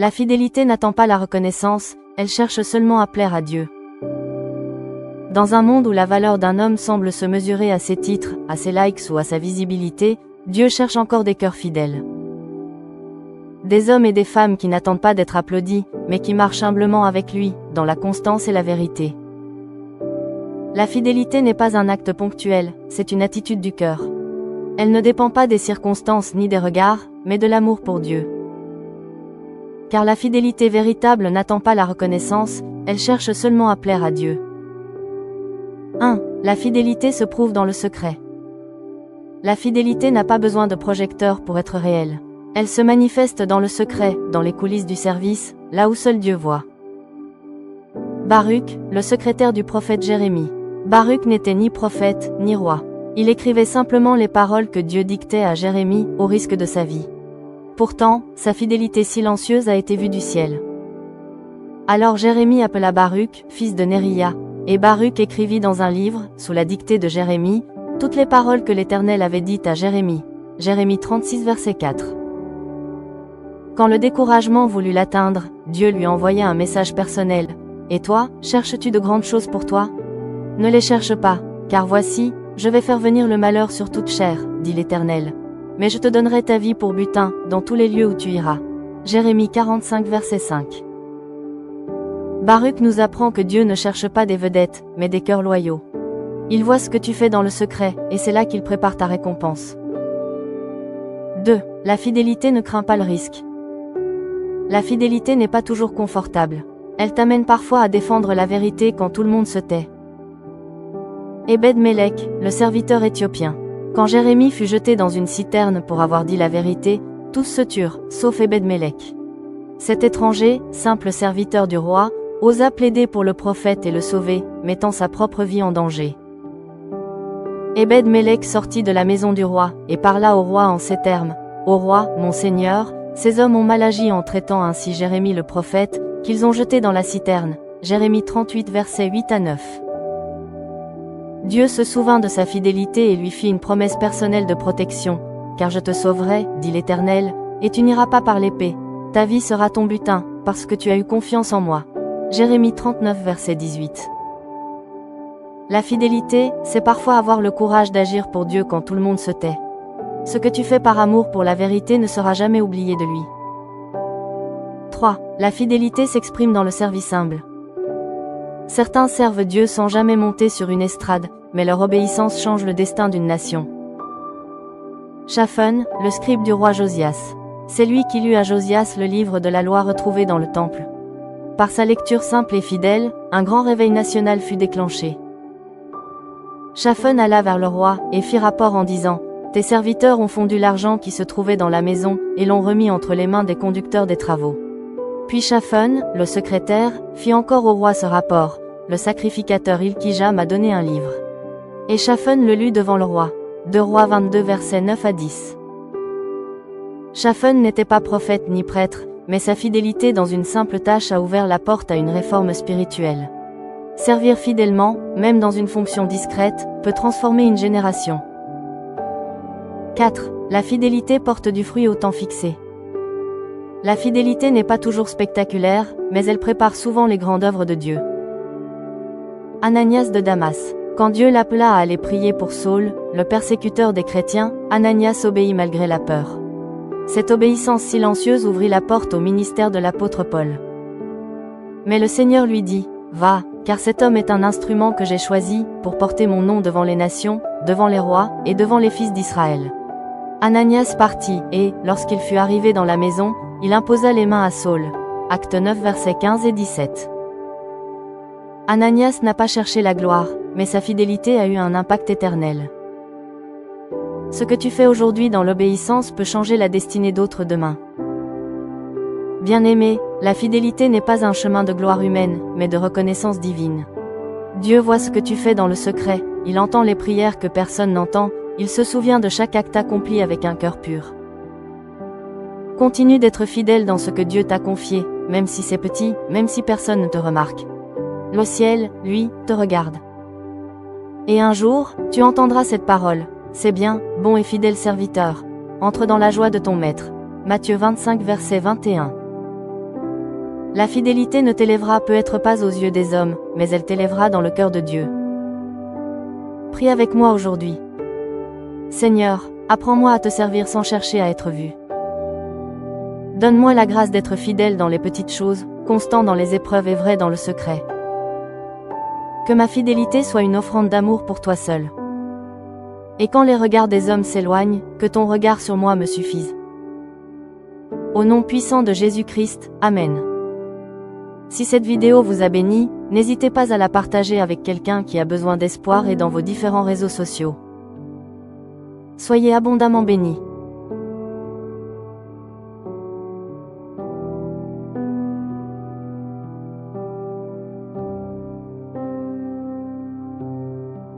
La fidélité n'attend pas la reconnaissance, elle cherche seulement à plaire à Dieu. Dans un monde où la valeur d'un homme semble se mesurer à ses titres, à ses likes ou à sa visibilité, Dieu cherche encore des cœurs fidèles. Des hommes et des femmes qui n'attendent pas d'être applaudis, mais qui marchent humblement avec lui, dans la constance et la vérité. La fidélité n'est pas un acte ponctuel, c'est une attitude du cœur. Elle ne dépend pas des circonstances ni des regards, mais de l'amour pour Dieu. Car la fidélité véritable n'attend pas la reconnaissance, elle cherche seulement à plaire à Dieu. 1. La fidélité se prouve dans le secret. La fidélité n'a pas besoin de projecteur pour être réelle. Elle se manifeste dans le secret, dans les coulisses du service, là où seul Dieu voit. Baruch, le secrétaire du prophète Jérémie. Baruch n'était ni prophète, ni roi. Il écrivait simplement les paroles que Dieu dictait à Jérémie, au risque de sa vie. Pourtant, sa fidélité silencieuse a été vue du ciel. Alors Jérémie appela Baruch, fils de Néria, et Baruch écrivit dans un livre, sous la dictée de Jérémie, toutes les paroles que l'Éternel avait dites à Jérémie. Jérémie 36 verset 4. Quand le découragement voulut l'atteindre, Dieu lui envoya un message personnel. Et toi, cherches-tu de grandes choses pour toi? Ne les cherche pas, car voici, je vais faire venir le malheur sur toute chair, dit l'Éternel. Mais je te donnerai ta vie pour butin, dans tous les lieux où tu iras. Jérémie 45 verset 5. Baruch nous apprend que Dieu ne cherche pas des vedettes, mais des cœurs loyaux. Il voit ce que tu fais dans le secret, et c'est là qu'il prépare ta récompense. 2. La fidélité ne craint pas le risque. La fidélité n'est pas toujours confortable. Elle t'amène parfois à défendre la vérité quand tout le monde se tait. Ebed-Mélec, le serviteur éthiopien. Quand Jérémie fut jeté dans une citerne pour avoir dit la vérité, tous se turent, sauf Ebed-Mélec. Cet étranger, simple serviteur du roi, osa plaider pour le prophète et le sauver, mettant sa propre vie en danger. Ebed-Mélec sortit de la maison du roi, et parla au roi en ces termes. « Ô roi, mon seigneur, ces hommes ont mal agi en traitant ainsi Jérémie le prophète, qu'ils ont jeté dans la citerne. » Jérémie 38 versets 8 à 9. Dieu se souvint de sa fidélité et lui fit une promesse personnelle de protection. « Car je te sauverai, dit l'Éternel, et tu n'iras pas par l'épée. Ta vie sera ton butin, parce que tu as eu confiance en moi. » Jérémie 39 verset 18. La fidélité, c'est parfois avoir le courage d'agir pour Dieu quand tout le monde se tait. Ce que tu fais par amour pour la vérité ne sera jamais oublié de lui. 3. La fidélité s'exprime dans le service humble. Certains servent Dieu sans jamais monter sur une estrade, mais leur obéissance change le destin d'une nation. Shaphan, le scribe du roi Josias. C'est lui qui lut à Josias le livre de la loi retrouvé dans le temple. Par sa lecture simple et fidèle, un grand réveil national fut déclenché. Shaphan alla vers le roi, et fit rapport en disant « Tes serviteurs ont fondu l'argent qui se trouvait dans la maison, et l'ont remis entre les mains des conducteurs des travaux. » Puis Shaphan, le secrétaire, fit encore au roi ce rapport. Le sacrificateur Ilkija m'a donné un livre. Et Shaphan le lut devant le roi. 2 Rois 22 versets 9 à 10. Shaphan n'était pas prophète ni prêtre, mais sa fidélité dans une simple tâche a ouvert la porte à une réforme spirituelle. Servir fidèlement, même dans une fonction discrète, peut transformer une génération. 4. La fidélité porte du fruit au temps fixé. La fidélité n'est pas toujours spectaculaire, mais elle prépare souvent les grandes œuvres de Dieu. Ananias de Damas. Quand Dieu l'appela à aller prier pour Saul, le persécuteur des chrétiens, Ananias obéit malgré la peur. Cette obéissance silencieuse ouvrit la porte au ministère de l'apôtre Paul. Mais le Seigneur lui dit, « Va, car cet homme est un instrument que j'ai choisi, pour porter mon nom devant les nations, devant les rois, et devant les fils d'Israël. » Ananias partit, et, lorsqu'il fut arrivé dans la maison, il imposa les mains à Saul. Acte 9 versets 15 et 17. Ananias n'a pas cherché la gloire, mais sa fidélité a eu un impact éternel. Ce que tu fais aujourd'hui dans l'obéissance peut changer la destinée d'autres demain. Bien-aimé, la fidélité n'est pas un chemin de gloire humaine, mais de reconnaissance divine. Dieu voit ce que tu fais dans le secret, il entend les prières que personne n'entend, il se souvient de chaque acte accompli avec un cœur pur. Continue d'être fidèle dans ce que Dieu t'a confié, même si c'est petit, même si personne ne te remarque. Le ciel, lui, te regarde. Et un jour, tu entendras cette parole. C'est bien, bon et fidèle serviteur. Entre dans la joie de ton maître. Matthieu 25 verset 21. La fidélité ne t'élèvera peut-être pas aux yeux des hommes, mais elle t'élèvera dans le cœur de Dieu. Prie avec moi aujourd'hui. Seigneur, apprends-moi à te servir sans chercher à être vu. Donne-moi la grâce d'être fidèle dans les petites choses, constant dans les épreuves et vrai dans le secret. Que ma fidélité soit une offrande d'amour pour toi seul. Et quand les regards des hommes s'éloignent, que ton regard sur moi me suffise. Au nom puissant de Jésus-Christ, Amen. Si cette vidéo vous a béni, n'hésitez pas à la partager avec quelqu'un qui a besoin d'espoir et dans vos différents réseaux sociaux. Soyez abondamment bénis.